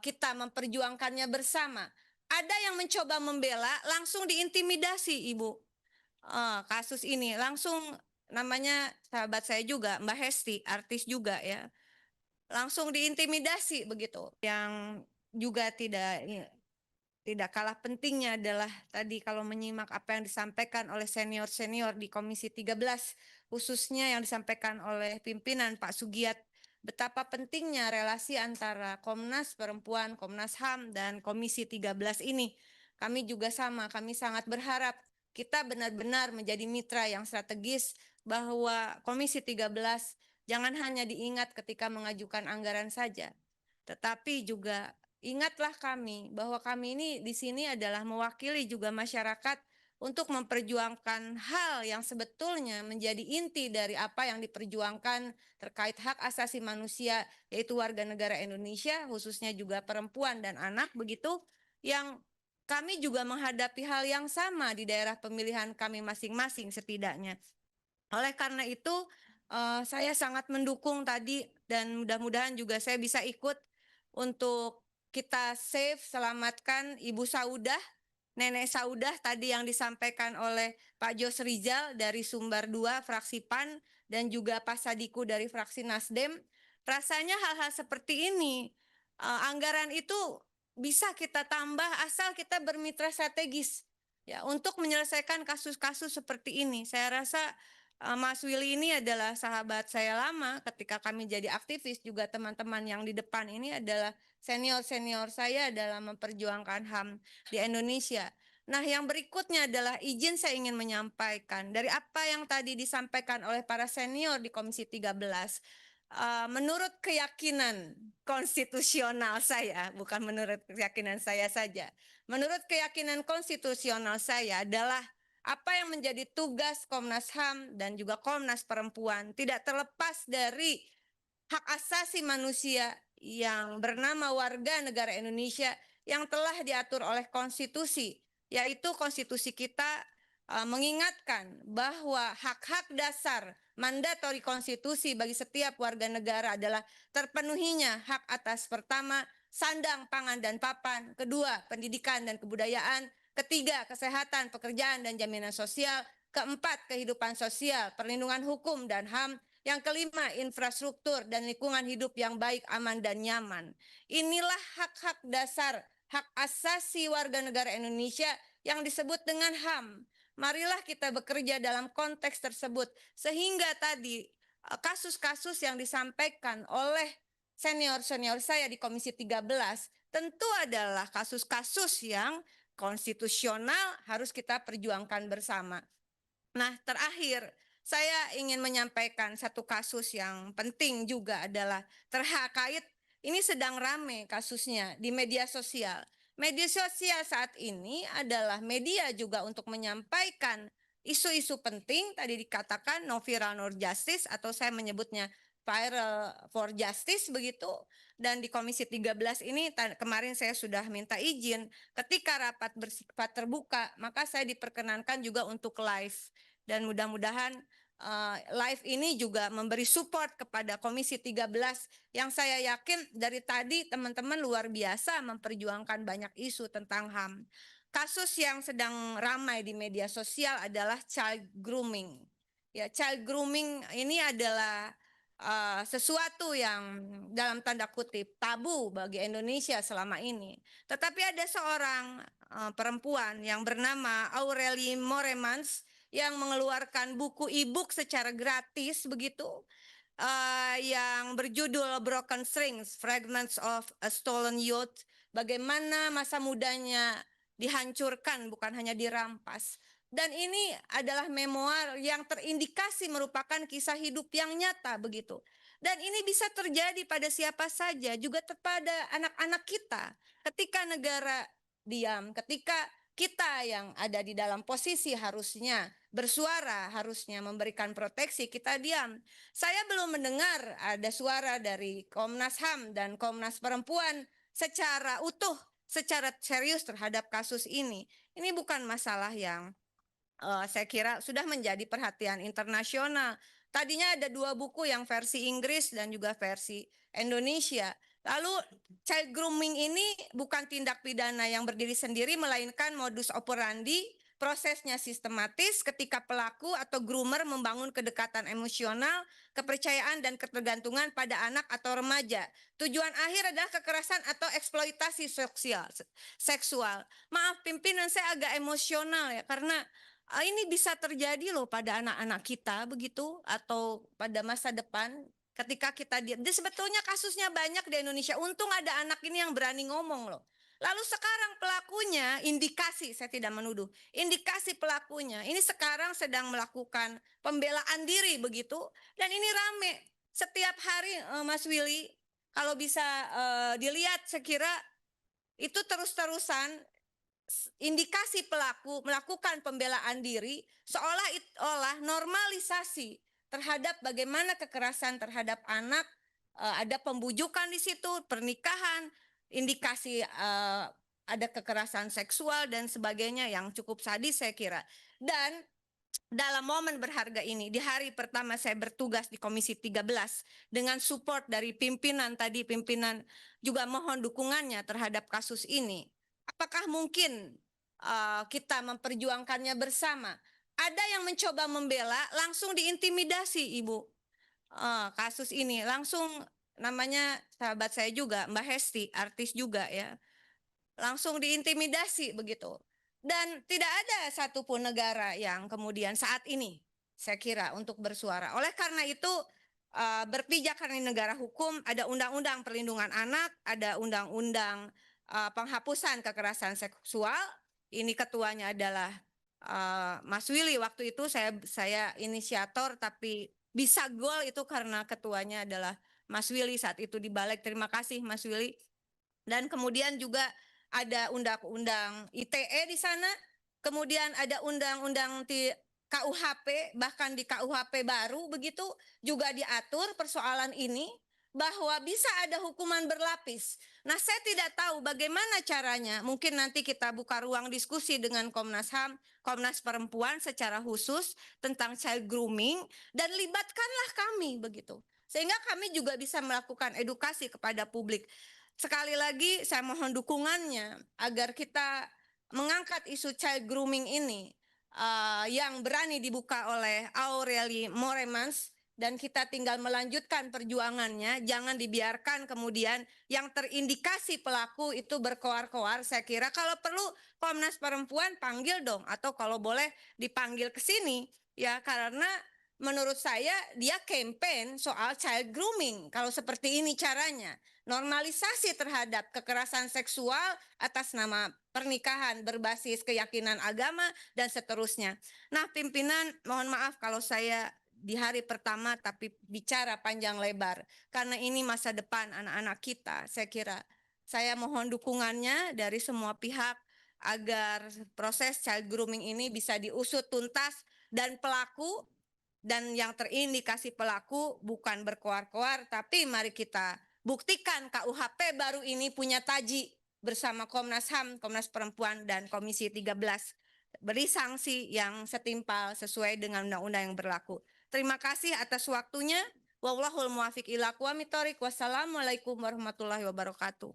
kita memperjuangkannya bersama. Ada yang mencoba membela, langsung diintimidasi, Ibu. Kasus ini langsung, namanya sahabat saya juga, Mbak Hesti, artis juga ya, langsung diintimidasi begitu. Yang juga tidak kalah pentingnya adalah tadi kalau menyimak apa yang disampaikan oleh senior-senior di Komisi 13, khususnya yang disampaikan oleh pimpinan Pak Sugiat, betapa pentingnya relasi antara Komnas Perempuan, Komnas HAM, dan Komisi 13 ini. Kami juga sama, kami sangat berharap kita benar-benar menjadi mitra yang strategis, bahwa Komisi 13 jangan hanya diingat ketika mengajukan anggaran saja, tetapi juga ingatlah kami bahwa kami ini di sini adalah mewakili juga masyarakat untuk memperjuangkan hal yang sebetulnya menjadi inti dari apa yang diperjuangkan terkait hak asasi manusia, yaitu warga negara Indonesia, khususnya juga perempuan dan anak, begitu, yang kami juga menghadapi hal yang sama di daerah pemilihan kami masing-masing setidaknya. Oleh karena itu, saya sangat mendukung tadi, dan mudah-mudahan juga saya bisa ikut untuk kita save, selamatkan Ibu Saudah, Nenek Saudah tadi yang disampaikan oleh Pak Jos Rizal dari Sumbar 2 fraksi PAN, dan juga Pak Sadiku dari fraksi Nasdem. Rasanya hal-hal seperti ini, anggaran itu bisa kita tambah asal kita bermitra strategis ya untuk menyelesaikan kasus-kasus seperti ini. Saya rasa Mas Willy ini adalah sahabat saya lama ketika kami jadi aktivis, juga teman-teman yang di depan ini adalah senior-senior saya dalam memperjuangkan HAM di Indonesia. Nah, yang berikutnya adalah izin saya ingin menyampaikan dari apa yang tadi disampaikan oleh para senior di Komisi 13. Menurut keyakinan konstitusional saya, bukan menurut keyakinan saya saja. Menurut keyakinan konstitusional saya adalah apa yang menjadi tugas Komnas HAM dan juga Komnas Perempuan tidak terlepas dari hak asasi manusia yang bernama warga negara Indonesia yang telah diatur oleh konstitusi, yaitu konstitusi kita mengingatkan bahwa hak-hak dasar mandatori konstitusi bagi setiap warga negara adalah terpenuhinya hak atas, pertama, sandang, pangan, dan papan, kedua, pendidikan dan kebudayaan, ketiga, kesehatan, pekerjaan, dan jaminan sosial, keempat, kehidupan sosial, perlindungan hukum dan HAM, yang kelima, infrastruktur dan lingkungan hidup yang baik, aman, dan nyaman. Inilah hak-hak dasar, hak asasi warga negara Indonesia yang disebut dengan HAM. Marilah kita bekerja dalam konteks tersebut, sehingga tadi kasus-kasus yang disampaikan oleh senior-senior saya di Komisi 13 tentu adalah kasus-kasus yang konstitusional harus kita perjuangkan bersama. Nah, terakhir, saya ingin menyampaikan satu kasus yang penting juga adalah terkait, ini sedang ramai kasusnya di media sosial. Media sosial saat ini adalah media juga untuk menyampaikan isu-isu penting, tadi dikatakan no viral no justice, atau saya menyebutnya viral for justice begitu. Dan di Komisi 13 ini kemarin saya sudah minta izin ketika rapat bersifat terbuka, maka saya diperkenankan juga untuk live, dan mudah-mudahan live ini juga memberi support kepada Komisi 13 yang saya yakin dari tadi teman-teman luar biasa memperjuangkan banyak isu tentang HAM. Kasus yang sedang ramai di media sosial adalah child grooming. Ya, child grooming ini adalah sesuatu yang dalam tanda kutip tabu bagi Indonesia selama ini. Tetapi ada seorang perempuan yang bernama Aurelie Moremans yang mengeluarkan buku e-book secara gratis begitu, yang berjudul Broken Strings, Fragments of a Stolen Youth, bagaimana masa mudanya dihancurkan bukan hanya dirampas. Dan ini adalah memoir yang terindikasi merupakan kisah hidup yang nyata begitu. Dan ini bisa terjadi pada siapa saja, juga kepada anak-anak kita. Ketika negara diam, ketika kita yang ada di dalam posisi harusnya bersuara, harusnya memberikan proteksi, kita diam. Saya belum mendengar ada suara dari Komnas HAM dan Komnas Perempuan secara utuh, secara serius terhadap kasus ini. Ini bukan masalah yang saya kira sudah menjadi perhatian internasional. Tadinya ada dua buku, yang versi Inggris dan juga versi Indonesia. Lalu child grooming ini bukan tindak pidana yang berdiri sendiri, melainkan modus operandi. Prosesnya sistematis ketika pelaku atau groomer membangun kedekatan emosional, kepercayaan, dan ketergantungan pada anak atau remaja. Tujuan akhir adalah kekerasan atau eksploitasi seksual. Maaf pimpinan, saya agak emosional ya, karena ini bisa terjadi loh pada anak-anak kita begitu, atau pada masa depan ketika kita sebetulnya kasusnya banyak di Indonesia. Untung ada anak ini yang berani ngomong loh. Lalu sekarang pelakunya, indikasi, saya tidak menuduh, indikasi pelakunya ini sekarang sedang melakukan pembelaan diri begitu, dan ini rame setiap hari. Mas Willy, kalau bisa dilihat, saya kira itu terus-terusan indikasi pelaku melakukan pembelaan diri, seolah-olah normalisasi terhadap bagaimana kekerasan terhadap anak, ada pembujukan di situ, pernikahan, indikasi ada kekerasan seksual dan sebagainya yang cukup sadis saya kira. Dan dalam momen berharga ini, di hari pertama saya bertugas di Komisi 13, dengan support dari pimpinan tadi, pimpinan juga mohon dukungannya terhadap kasus ini. Apakah mungkin kita memperjuangkannya bersama? Ada yang mencoba membela, langsung diintimidasi, Ibu. Kasus ini langsung, namanya sahabat saya juga, Mbak Hesti, artis juga ya, langsung diintimidasi begitu. Dan tidak ada satupun negara yang kemudian saat ini, saya kira, untuk bersuara. Oleh karena itu, berpijak karena negara hukum, ada undang-undang perlindungan anak, ada undang-undang penghapusan kekerasan seksual. Ini ketuanya adalah Mas Willy. Waktu itu saya inisiator, tapi bisa gol itu karena ketuanya adalah Mas Willy saat itu di Balik. Terima kasih Mas Willy. Dan kemudian juga ada undang-undang ITE di sana, kemudian ada undang-undang di KUHP, bahkan di KUHP baru begitu juga diatur persoalan ini, bahwa bisa ada hukuman berlapis. Nah, saya tidak tahu bagaimana caranya. Mungkin nanti kita buka ruang diskusi dengan Komnas HAM, Komnas Perempuan secara khusus tentang child grooming, dan libatkanlah kami begitu. Sehingga kami juga bisa melakukan edukasi kepada publik. Sekali lagi saya mohon dukungannya agar kita mengangkat isu child grooming ini yang berani dibuka oleh Aurelie Moremans, dan kita tinggal melanjutkan perjuangannya. Jangan dibiarkan kemudian yang terindikasi pelaku itu berkoar-koar. Saya kira kalau perlu Komnas Perempuan panggil dong, atau kalau boleh dipanggil ke sini ya, karena menurut saya dia campaign soal child grooming. Kalau seperti ini caranya, normalisasi terhadap kekerasan seksual atas nama pernikahan berbasis keyakinan agama dan seterusnya. Nah, pimpinan, mohon maaf kalau saya di hari pertama tapi bicara panjang lebar, karena ini masa depan anak-anak kita. Saya kira saya mohon dukungannya dari semua pihak agar proses child grooming ini bisa diusut tuntas, dan pelaku dan yang terindikasi pelaku bukan berkoar-koar, tapi mari kita buktikan KUHP baru ini punya taji bersama Komnas HAM, Komnas Perempuan, dan Komisi 13. Beri sanksi yang setimpal sesuai dengan undang-undang yang berlaku. Terima kasih atas waktunya. Wallahul muwaffiq ila aqwamit thoriq. Wassalamualaikum warahmatullahi wabarakatuh.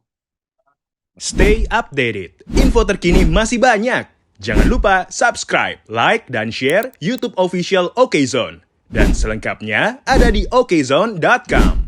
Stay updated. Info terkini masih banyak. Jangan lupa subscribe, like, dan share YouTube official OKZone. Dan selengkapnya ada di okezone.com.